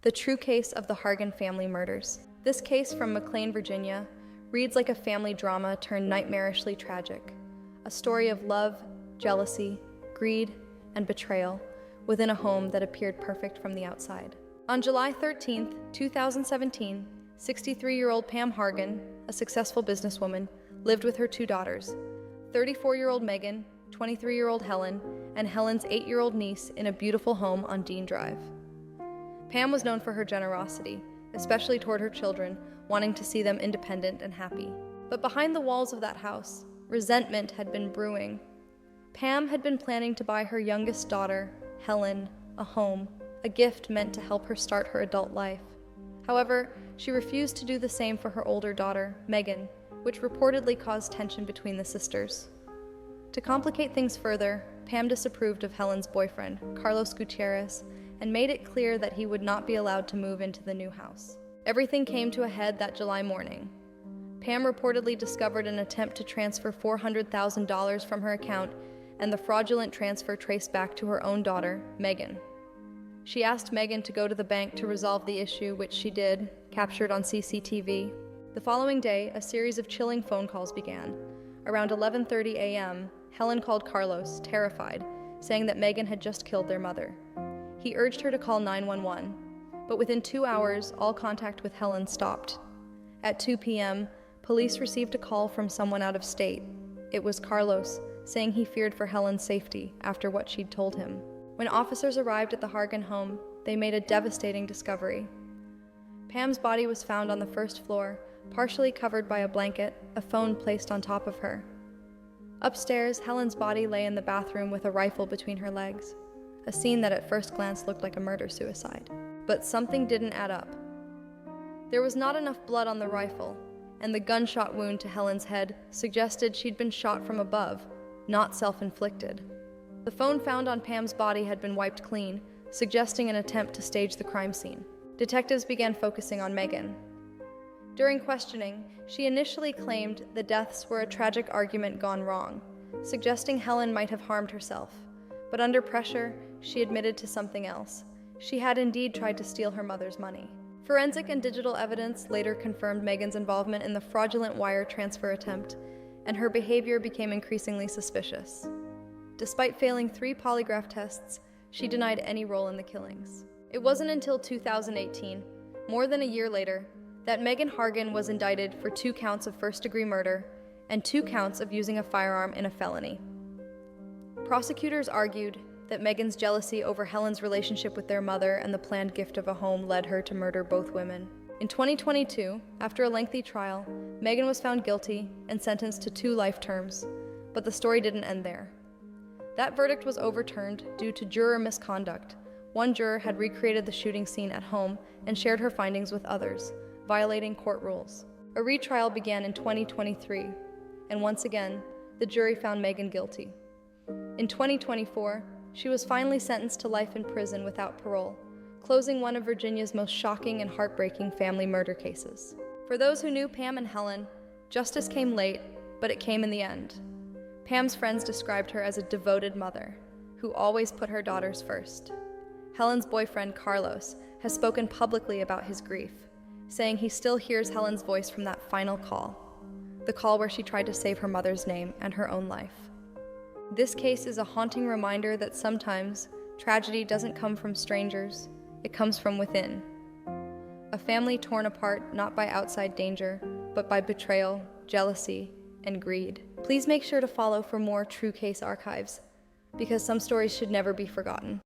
The true case of the Hargan family murders. This case from McLean, Virginia, reads like a family drama turned nightmarishly tragic. A story of love, jealousy, greed, and betrayal within a home that appeared perfect from the outside. On July 13, 2017, 63-year-old Pam Hargan, a successful businesswoman, lived with her two daughters, 34-year-old Megan, 23-year-old Helen, and Helen's 8-year-old niece in a beautiful home on Dean Drive. Pam was known for her generosity, especially toward her children, wanting to see them independent and happy. But behind the walls of that house, resentment had been brewing. Pam had been planning to buy her youngest daughter, Helen, a home, a gift meant to help her start her adult life. However, she refused to do the same for her older daughter, Megan, which reportedly caused tension between the sisters. To complicate things further, Pam disapproved of Helen's boyfriend, Carlos Gutierrez, and made it clear that he would not be allowed to move into the new house. Everything came to a head that July morning. Pam reportedly discovered an attempt to transfer $400,000 from her account, and the fraudulent transfer traced back to her own daughter, Megan. She asked Megan to go to the bank to resolve the issue, which she did, captured on CCTV. The following day, a series of chilling phone calls began. Around 11:30 a.m., Helen called Carlos, terrified, saying that Megan had just killed their mother. He urged her to call 911, but within 2 hours, all contact with Helen stopped. At 2 p.m., police received a call from someone out of state. It was Carlos, saying he feared for Helen's safety after what she'd told him. When officers arrived at the Hargan home, they made a devastating discovery. Pam's body was found on the first floor, partially covered by a blanket, a phone placed on top of her. Upstairs, Helen's body lay in the bathroom with a rifle between her legs, a scene that at first glance looked like a murder-suicide. But something didn't add up. There was not enough blood on the rifle, and the gunshot wound to Helen's head suggested she'd been shot from above, not self-inflicted. The phone found on Pam's body had been wiped clean, suggesting an attempt to stage the crime scene. Detectives began focusing on Megan. During questioning, she initially claimed the deaths were a tragic argument gone wrong, suggesting Helen might have harmed herself. But under pressure, she admitted to something else. She had indeed tried to steal her mother's money. Forensic and digital evidence later confirmed Megan's involvement in the fraudulent wire transfer attempt, and her behavior became increasingly suspicious. Despite failing 3 polygraph tests, she denied any role in the killings. It wasn't until 2018, more than a year later, that Megan Hargan was indicted for 2 counts of first-degree murder and 2 counts of using a firearm in a felony. Prosecutors argued that Megan's jealousy over Helen's relationship with their mother and the planned gift of a home led her to murder both women. In 2022, after a lengthy trial, Megan was found guilty and sentenced to 2 life terms, but the story didn't end there. That verdict was overturned due to juror misconduct. One juror had recreated the shooting scene at home and shared her findings with others, violating court rules. A retrial began in 2023, and once again, the jury found Megan guilty. In 2024, she was finally sentenced to life in prison without parole, closing one of Virginia's most shocking and heartbreaking family murder cases. For those who knew Pam and Helen, justice came late, but it came in the end. Pam's friends described her as a devoted mother, who always put her daughters first. Helen's boyfriend, Carlos, has spoken publicly about his grief, saying he still hears Helen's voice from that final call, the call where she tried to save her mother's name and her own life. This case is a haunting reminder that sometimes tragedy doesn't come from strangers, it comes from within. A family torn apart not by outside danger, but by betrayal, jealousy, and greed. Please make sure to follow for more true case archives, because some stories should never be forgotten.